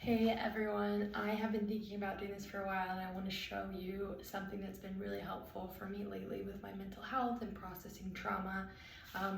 Hey everyone, I have been thinking about doing this for a while and I want to show you something that's been really helpful for me lately with my mental health and processing trauma.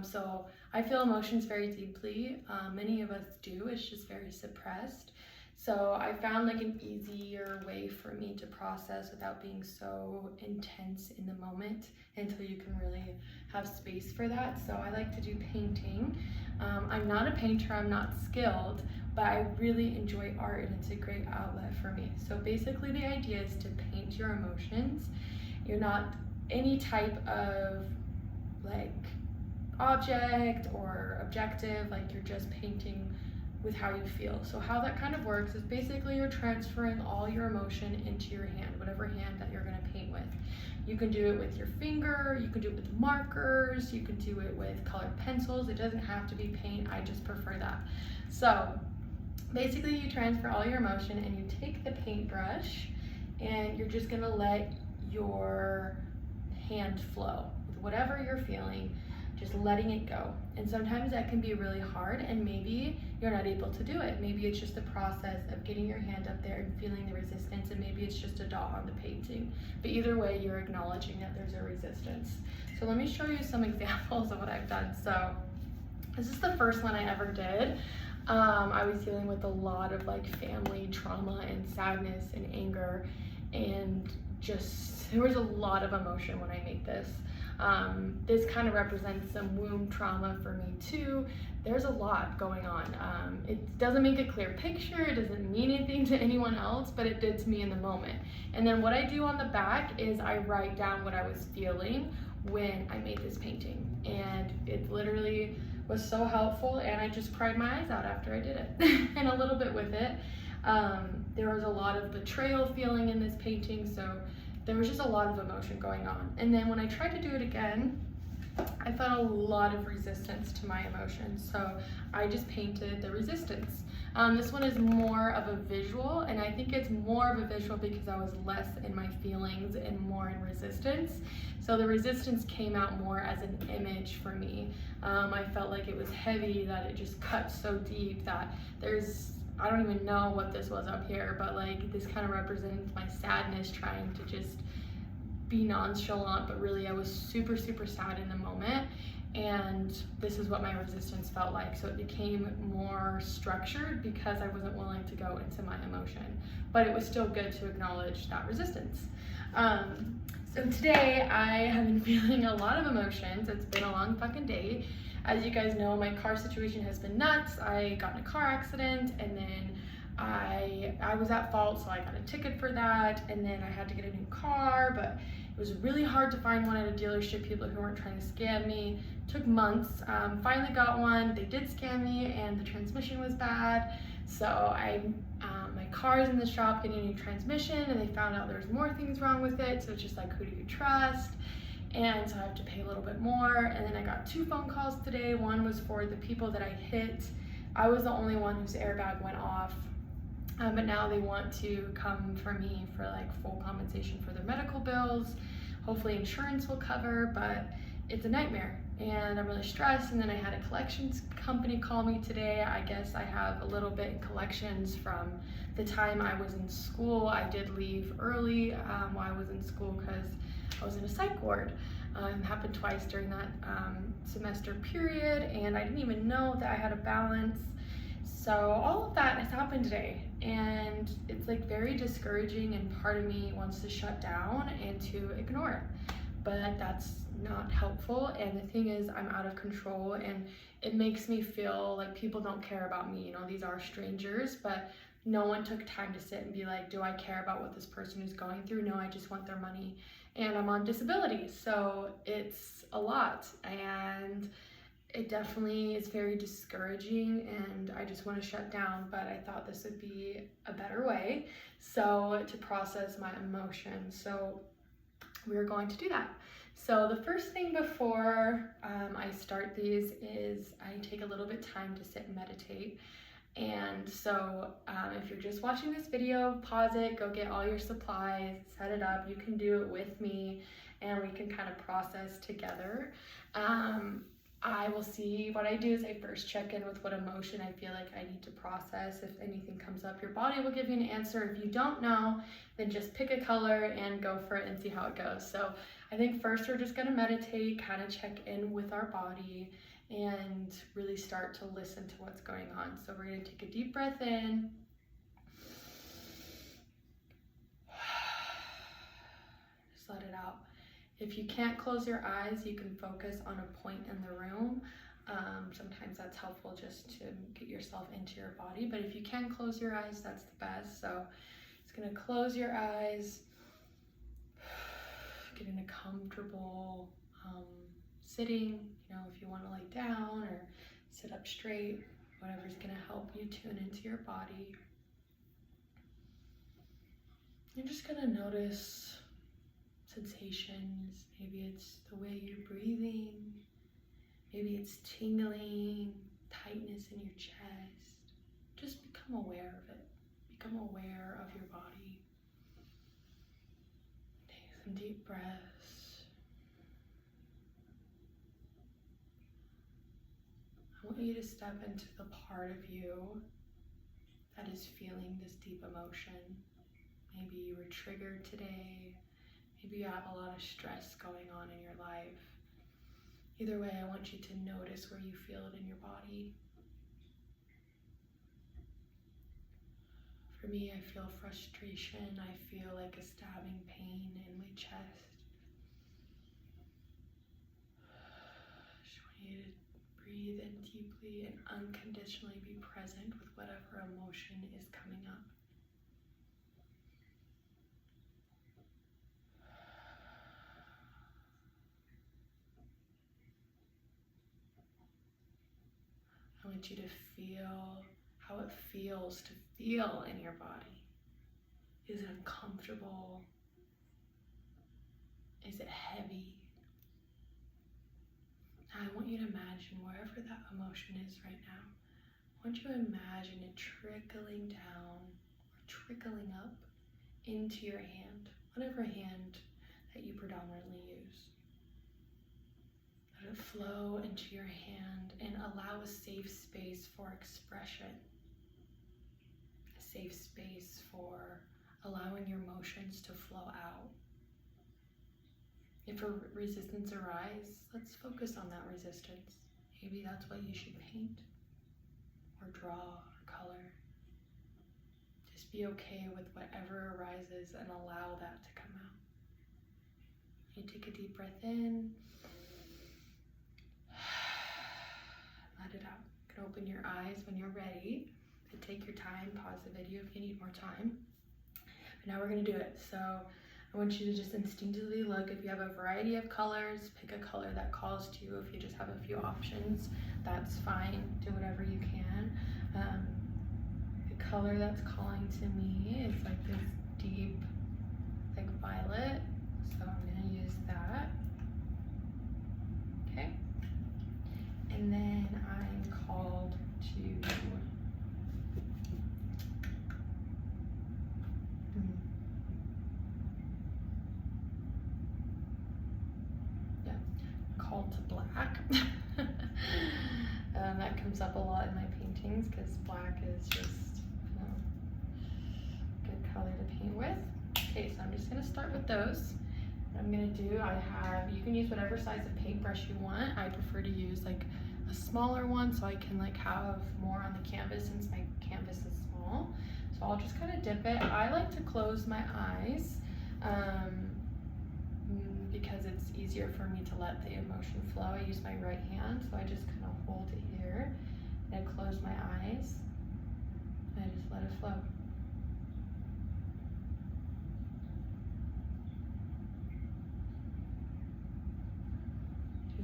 So I feel emotions very deeply. Many of us do, it's just very suppressed. So I found like an easier way for me to process without being so intense in the moment until you can really have space for that. So I like to do painting. I'm not a painter, I'm not skilled, but I really enjoy art and it's a great outlet for me. So basically the idea is to paint your emotions. You're not any type of like object or objective, like you're just painting with how you feel. So how that kind of works is basically you're transferring all your emotion into your hand, whatever hand that you're gonna paint with. You can do it with your finger, you can do it with markers, you can do it with colored pencils. It doesn't have to be paint, I just prefer that. So basically you transfer all your emotion and you take the paintbrush and you're just gonna let your hand flow with whatever you're feeling, just letting it go. And sometimes that can be really hard and maybe you're not able to do it. Maybe it's just the process of getting your hand up there and feeling the resistance, and maybe it's just a dot on the painting. But either way, you're acknowledging that there's a resistance. So let me show you some examples of what I've done. So this is the first one I ever did. I was dealing with a lot of like family trauma and sadness and anger, and just there was a lot of emotion when I made this. This kind of represents some womb trauma for me too. There's a lot going on. It doesn't make a clear picture, it doesn't mean anything to anyone else, but it did to me in the moment. And then what I do on the back is I write down what I was feeling when I made this painting, and it literally was so helpful, and I just cried my eyes out after I did it and a little bit with it. There was a lot of betrayal feeling in this painting, so there was just a lot of emotion going on. And then when I tried to do it again, I felt a lot of resistance to my emotions, so I just painted the resistance. This one is more of a visual, and I think it's more of a visual because I was less in my feelings and more in resistance. So the resistance came out more as an image for me. I felt like it was heavy, that it just cut so deep that I don't even know what this was up here, but like this kind of represents my sadness, trying to just be nonchalant, but really I was super sad in the moment, and this is what my resistance felt like. So it became more structured because I wasn't willing to go into my emotion, but it was still good to acknowledge that resistance. So today I have been feeling a lot of emotions. It's been a long fucking day. As you guys know, my car situation has been nuts. I got in a car accident, and then I was at fault, so I got a ticket for that, and then I had to get a new car, but it was really hard to find one at a dealership, people who weren't trying to scam me. It took months. Finally got one. They did scam me, and the transmission was bad, so my car's in the shop getting a new transmission, and they found out there's more things wrong with it, so it's just like, who do you trust? And so I have to pay a little bit more. And then I got 2 phone calls today. One was for the people that I hit. I was the only one whose airbag went off, but now they want to come for me for like full compensation for their medical bills. Hopefully insurance will cover, but it's a nightmare and I'm really stressed. And then I had a collections company call me today. I guess I have a little bit in collections from the time I was in school. I did leave early while I was in school because I was in a psych ward. It happened twice during that semester period, and I didn't even know that I had a balance. So all of that has happened today, and it's like very discouraging, and part of me wants to shut down and to ignore it, but that's not helpful. And the thing is, I'm out of control, and it makes me feel like people don't care about me. You know, these are strangers, but no one took time to sit and be like, do I care about what this person is going through? No, I just want their money. And I'm on disability, so it's a lot, and it definitely is very discouraging, and I just want to shut down, but I thought this would be a better way so to process my emotions. So we're going to do that. So the first thing before I start these is I take a little bit time to sit and meditate. And so if you're just watching this video, pause it, go get all your supplies, set it up. You can do it with me and we can kind of process together. I will see, what I do is I first check in with what emotion I feel like I need to process. If anything comes up, your body will give you an answer. If you don't know, then just pick a color and go for it and see how it goes. So I think first we're just gonna meditate, kind of check in with our body and really start to listen to what's going on. So we're gonna take a deep breath in. Just let it out. If you can't close your eyes, you can focus on a point in the room. Sometimes that's helpful just to get yourself into your body, but if you can close your eyes, that's the best. So it's gonna close your eyes, get in a comfortable sitting, if you wanna lay down or sit up straight, whatever's gonna help you tune into your body. You're just gonna notice sensations. Maybe it's the way you're breathing, maybe it's tingling, tightness in your chest. Just become aware of it. Become aware of your body. Take some deep breaths. I want you to step into the part of you that is feeling this deep emotion. Maybe you were triggered today. Maybe you have a lot of stress going on in your life. Either way, I want you to notice where you feel it in your body. For me, I feel frustration. I feel like a stabbing pain in my chest. Just want you to breathe in deeply and unconditionally be present with whatever emotion is coming up. I want you to feel how it feels to feel in your body. Is it uncomfortable? Is it heavy? Now I want you to imagine wherever that emotion is right now, I want you to imagine it trickling down or trickling up into your hand, whatever hand that you predominantly use. Let it flow into your hand and allow a safe space for expression, a safe space for allowing your emotions to flow out. If a resistance arises, let's focus on that resistance. Maybe that's what you should paint or draw or color. Just be okay with whatever arises and allow that to come out. You take a deep breath in. Let it out. You can open your eyes when you're ready. And take your time, pause the video if you need more time. But now we're gonna do it. So I want you to just instinctively look. If you have a variety of colors, pick a color that calls to you. If you just have a few options, that's fine. Do whatever you can. The color that's calling to me is like this deep, like violet. So I'm gonna use that. Okay. And then I'm called to called to black. That comes up a lot in my paintings because black is just a good color to paint with. Okay, so I'm just gonna start with those. What I'm gonna do, you can use whatever size of paintbrush you want. I prefer to use like a smaller one so I can like have more on the canvas since my canvas is small. So I'll just kind of dip it. I like to close my eyes because it's easier for me to let the emotion flow. I use my right hand, so I just kind of hold it here and I close my eyes and I just let it flow.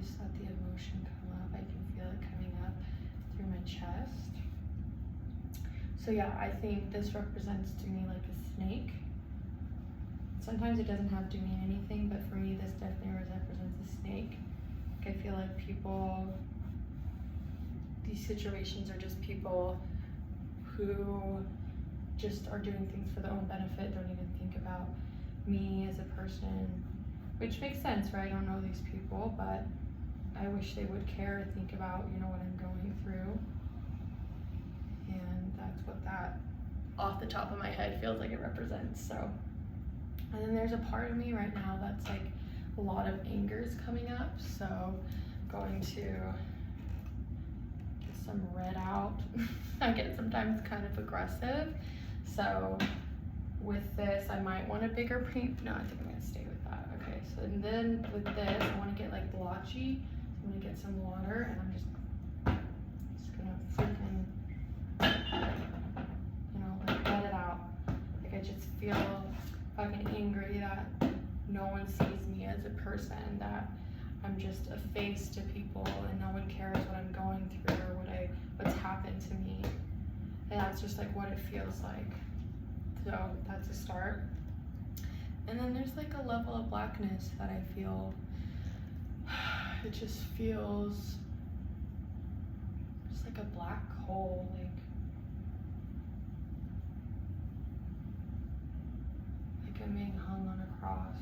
Just let the emotion come up. I can feel it coming up through my chest. So yeah, I think this represents to me like a snake. Sometimes it doesn't have to mean anything, but for me, this definitely represents a snake. Like I feel like these situations are just people who just are doing things for their own benefit, don't even think about me as a person, which makes sense, right? I don't know these people, but I wish they would care and think about, you know, what I'm going through. And that's what that off the top of my head feels like it represents. So, and then there's a part of me right now that's like a lot of anger is coming up. So I'm going to get some red out. I get sometimes kind of aggressive. So with this, I might want a bigger paint. No, I think I'm gonna stay with that. Okay, so and then with this, I wanna get like blotchy. So I'm gonna get some water and I'm just gonna freaking, you know, like let it out. Like I just feel fucking angry that no one sees me as a person, that I'm just a face to people and no one cares what I'm going through or what's happened to me. And that's just like what it feels like. So that's a start. And then there's like a level of blackness that I feel. It just feels just like a black hole, like I'm being hung on a cross.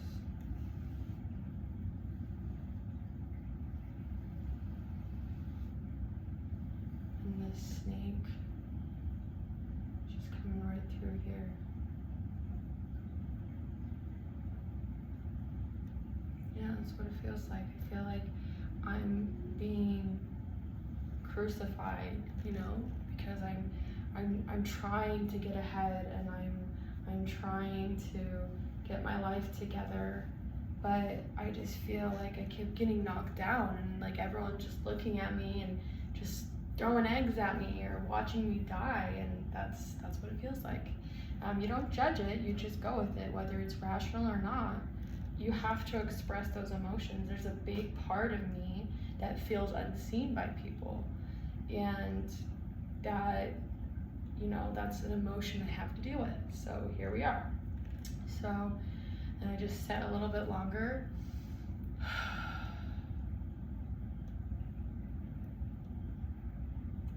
And this snake just coming right through here. Yeah, that's what it feels like. I feel like I'm being crucified, you know, because I'm trying to get ahead and I'm trying to get my life together, but I just feel like I keep getting knocked down and like everyone's just looking at me and just throwing eggs at me or watching me die, and that's what it feels like. You don't judge it, you just go with it, whether it's rational or not. You have to express those emotions. There's a big part of me that feels unseen by people, and that, you know, that's an emotion I have to deal with. So here we are. So, and I just sat a little bit longer.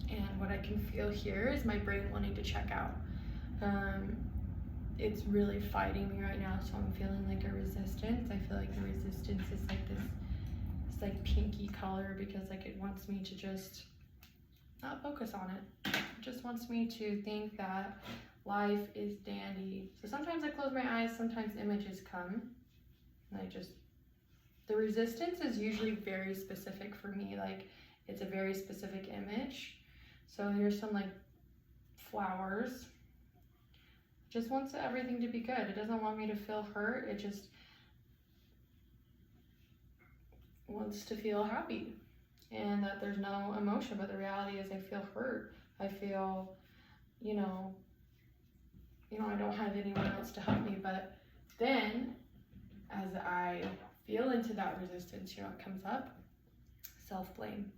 And what I can feel here is my brain wanting to check out. It's really fighting me right now, so I'm feeling like a resistance. I feel like the resistance is like this, it's like pinky color, because like it wants me to just not focus on it. It just wants me to think that life is dandy. So sometimes I close my eyes, sometimes images come, and the resistance is usually very specific for me. Like it's a very specific image. So here's some like flowers. It just wants everything to be good. It doesn't want me to feel hurt. It just wants to feel happy and that there's no emotion. But the reality is I feel hurt. I feel, you know, I don't have anyone else to help me. But then as I feel into that resistance, you know, it comes up, self-blame.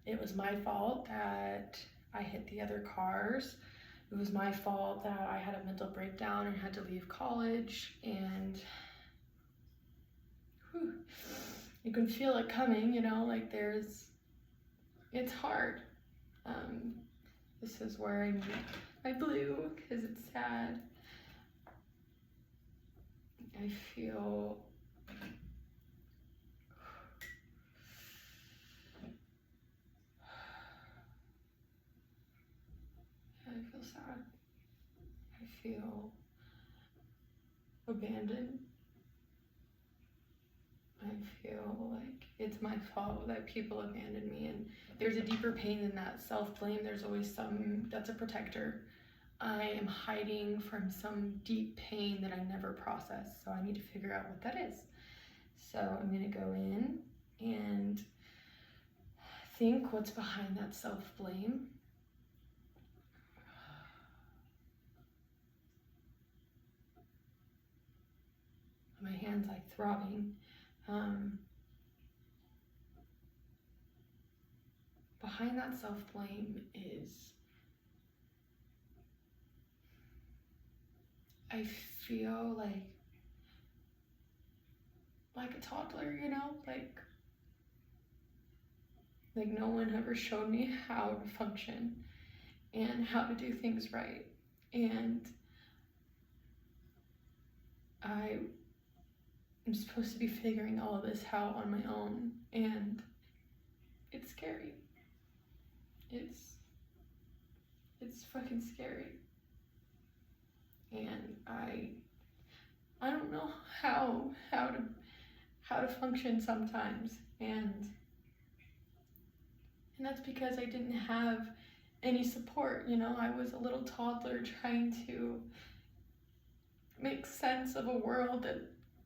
It was my fault that I hit the other cars. It was my fault that I had a mental breakdown and had to leave college, and you can feel it coming, you know, like it's hard. This is where I need my blue because it's sad. I feel sad. I feel abandoned. I feel like it's my fault that people abandoned me, and there's a deeper pain than that. Self-blame, there's always that's a protector. I am hiding from some deep pain that I never processed, so I need to figure out what that is. So I'm gonna go in and think what's behind that self-blame. My hand's like throbbing. Behind that self-blame is, I feel like a toddler, you know, like no one ever showed me how to function and how to do things right. And I'm supposed to be figuring all of this out on my own, and it's scary. It's fucking scary. And I don't know how to function sometimes. And that's because I didn't have any support, you know. I was a little toddler trying to make sense of a world that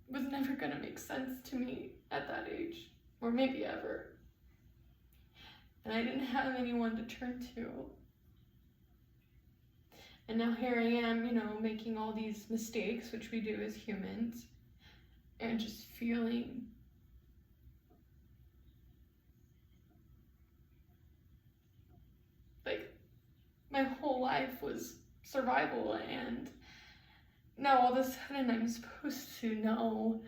was never going to make sense to me at that age, or maybe ever. And I didn't have anyone to turn to. And now here I am, you know, making all these mistakes, which we do as humans, and just feeling like my whole life was survival, and now all of a sudden I'm supposed to know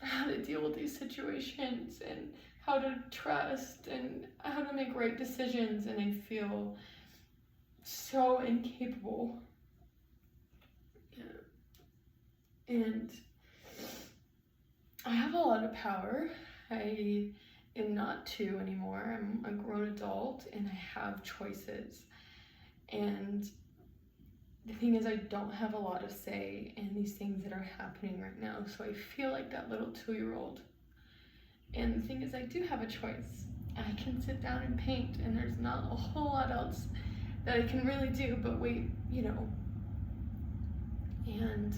how to deal with these situations and how to trust and how to make right decisions, and I feel so incapable. Yeah. And I have a lot of power. I am not 2 anymore. I'm a grown adult and I have choices. And the thing is, I don't have a lot of say in these things that are happening right now. So I feel like that little 2-year-old. And the thing is, I do have a choice. I can sit down and paint, and there's not a whole lot else that I can really do but wait, you know. And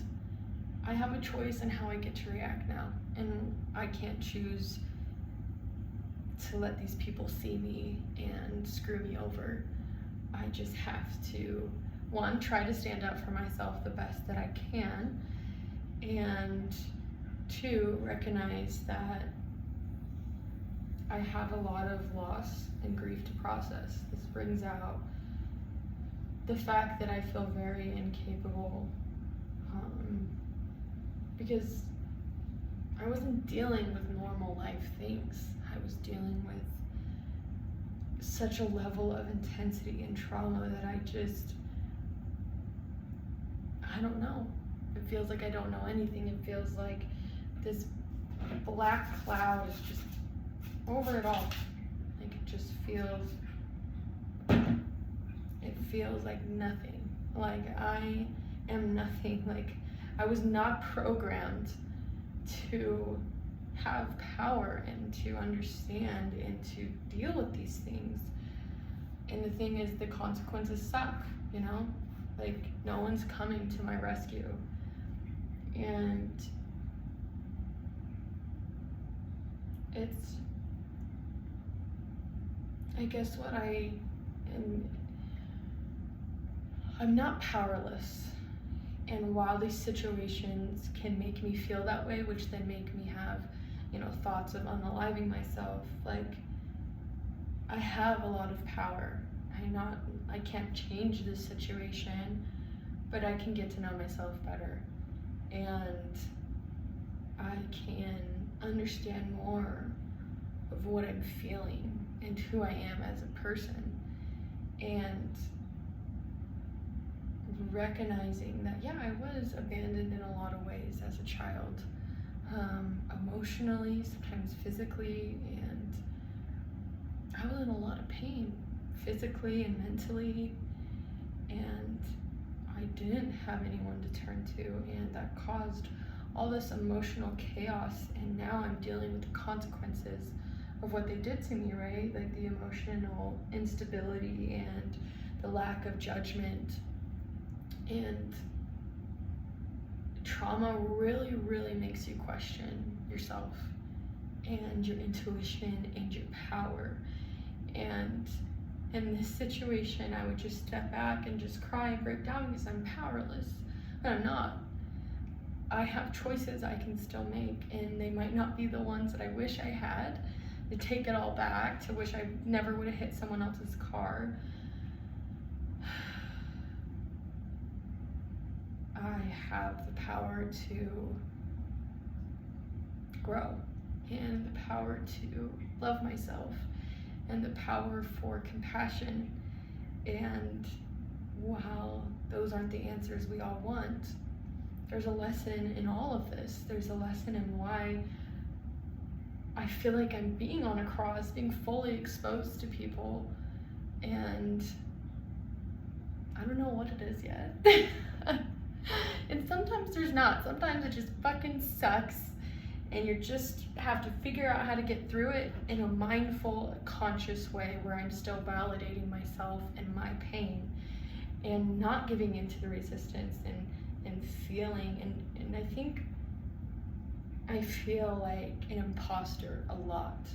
I have a choice in how I get to react now. And I can't choose to let these people see me and screw me over. I just have to, 1, try to stand up for myself the best that I can, and 2, recognize that I have a lot of loss and grief to process. This brings out the fact that I feel very incapable, because I wasn't dealing with normal life things. I was dealing with such a level of intensity and trauma that I don't know. It feels like I don't know anything. It feels like this black cloud is just over it all. Like it just feels like nothing. Like I am nothing. Like I was not programmed to have power and to understand and to deal with these things. And the thing is, the consequences suck, you know? Like no one's coming to my rescue. And it's, I guess what I'm not powerless. And while these situations can make me feel that way, which then make me have, you know, thoughts of unaliving myself, like I have a lot of power. I can't change this situation, but I can get to know myself better. And I can understand more of what I'm feeling and who I am as a person. And recognizing that, yeah, I was abandoned in a lot of ways as a child, emotionally, sometimes physically, and I was in a lot of pain, physically and mentally, and I didn't have anyone to turn to, and that caused all this emotional chaos. And now I'm dealing with the consequences of what they did to me, right? Like the emotional instability and the lack of judgment. And trauma really, really makes you question yourself and your intuition and your power. And in this situation, I would just step back and just cry and break down because I'm powerless. But I'm not. I have choices I can still make, and they might not be the ones that I wish I had. To take it all back, to wish I never would have hit someone else's car. I have the power to grow, and the power to love myself, and the power for compassion. And while those aren't the answers we all want, there's a lesson in all of this. There's a lesson in why I feel like I'm being on a cross, being fully exposed to people, and I don't know what it is yet. And sometimes there's not. Sometimes it just fucking sucks, and you just have to figure out how to get through it in a mindful, conscious way where I'm still validating myself and my pain and not giving into the resistance and feeling. And I think I feel like an imposter a lot.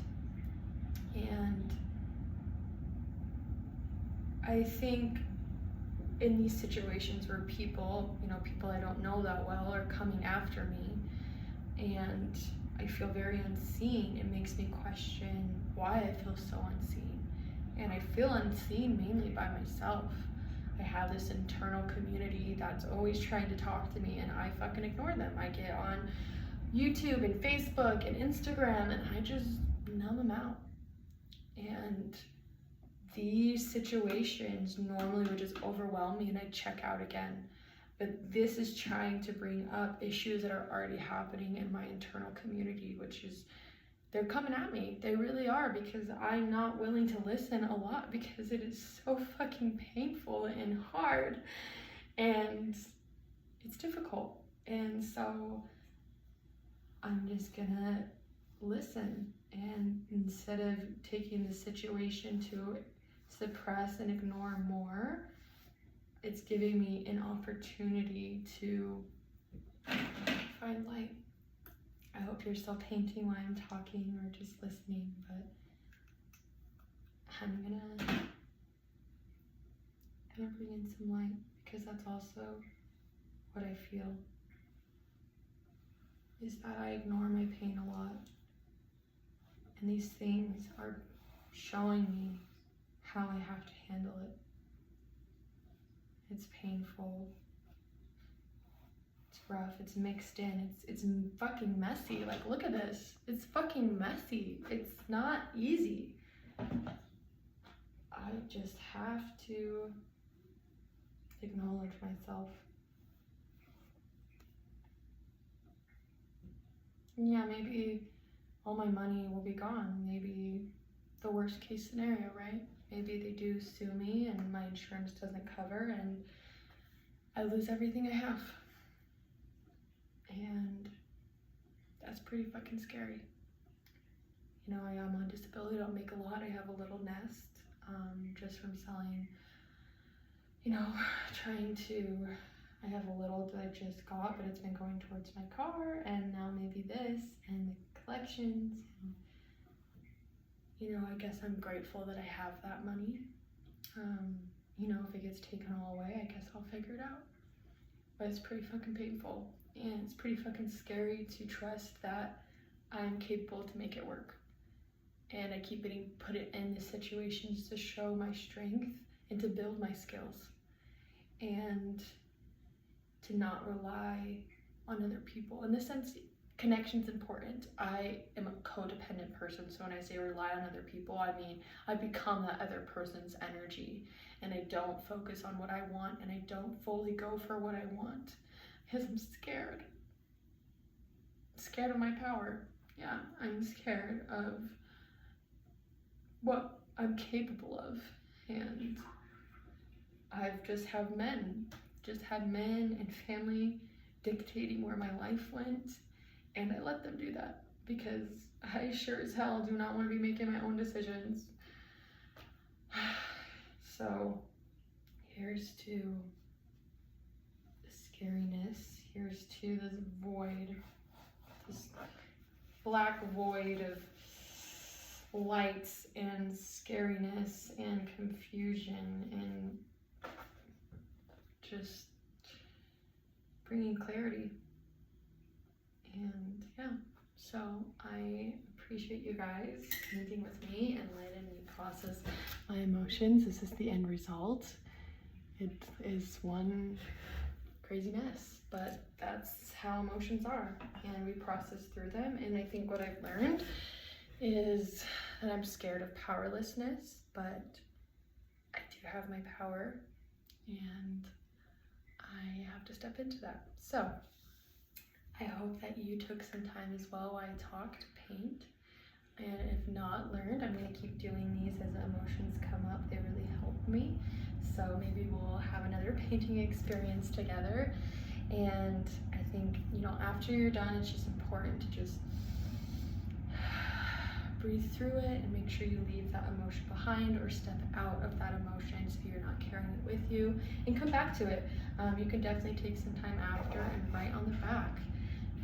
And I think in these situations where people, people I don't know that well are coming after me, and I feel very unseen, it makes me question why I feel so unseen. And I feel unseen mainly by myself. I have this internal community that's always trying to talk to me, and I fucking ignore them. I get on YouTube and Facebook and Instagram, and I just numb them out. And these situations normally would just overwhelm me and I'd check out again. But this is trying to bring up issues that are already happening in my internal community, which is, they're coming at me. They really are, because I'm not willing to listen a lot because it is so fucking painful and hard and it's difficult. And so I'm just gonna listen, and instead of taking the situation to suppress and ignore more, it's giving me an opportunity to find light. I hope you're still painting while I'm talking or just listening, but I'm gonna bring in some light, because that's also what I feel, is that I ignore my pain a lot. And these things are showing me how I have to handle it. It's painful, it's rough, it's mixed in, it's fucking messy. Like, look at this, it's fucking messy. It's not easy. I just have to acknowledge myself. Yeah, maybe all my money will be gone. Maybe the worst case scenario, right? Maybe they do sue me and my insurance doesn't cover and I lose everything I have. And that's pretty fucking scary. I am on disability, I don't make a lot. I have a little nest, just from selling, I have a little that I just got, but it's been going towards my car, and now maybe this, and the collections, and, I guess I'm grateful that I have that money. If it gets taken all away, I guess I'll figure it out. But it's pretty fucking painful, and it's pretty fucking scary to trust that I'm capable to make it work. And I keep getting put in the situations to show my strength and to build my skills, and to not rely on other people. In this sense, connection's important. I am a codependent person, so when I say rely on other people, I mean I become that other person's energy, and I don't focus on what I want, and I don't fully go for what I want because I'm scared. Scared of my power. Yeah, I'm scared of what I'm capable of. And I've just had men and family dictating where my life went, and I let them do that because I sure as hell do not want to be making my own decisions. So here's to the scariness, here's to this void, this black void of lights and scariness and confusion and just bringing clarity. And yeah, so I appreciate you guys meeting with me and letting me process my emotions. This is the end result. It is one crazy mess, but that's how emotions are, and we process through them. And I think what I've learned is that I'm scared of powerlessness, but I do have my power, and I have to step into that. So I hope that you took some time as well while I talked to paint. And if not learned, I'm going to keep doing these as emotions come up. They really help me. So maybe we'll have another painting experience together. And I think, after you're done, it's just important to just breathe through it and make sure you leave that emotion behind or step out of that emotion so you're not carrying it with you, and come back to it. You can definitely take some time after and write on the back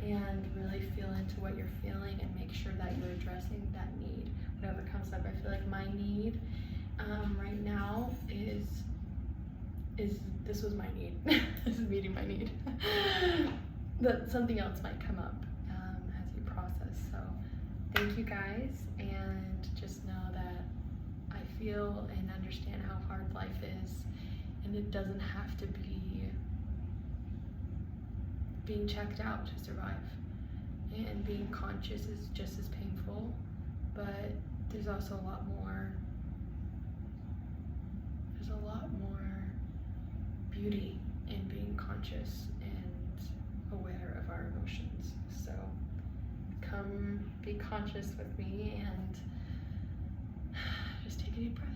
and really feel into what you're feeling and make sure that you're addressing that need, whatever comes up. I feel like my need right now is this was my need. This is meeting my need. That something else might come up as you process. So thank you guys, and just know that I feel and understand how hard life is, and it doesn't have to be being checked out to survive. And being conscious is just as painful, but there's also a lot more beauty in being conscious and aware of our emotions. So come be conscious with me and just take a deep breath.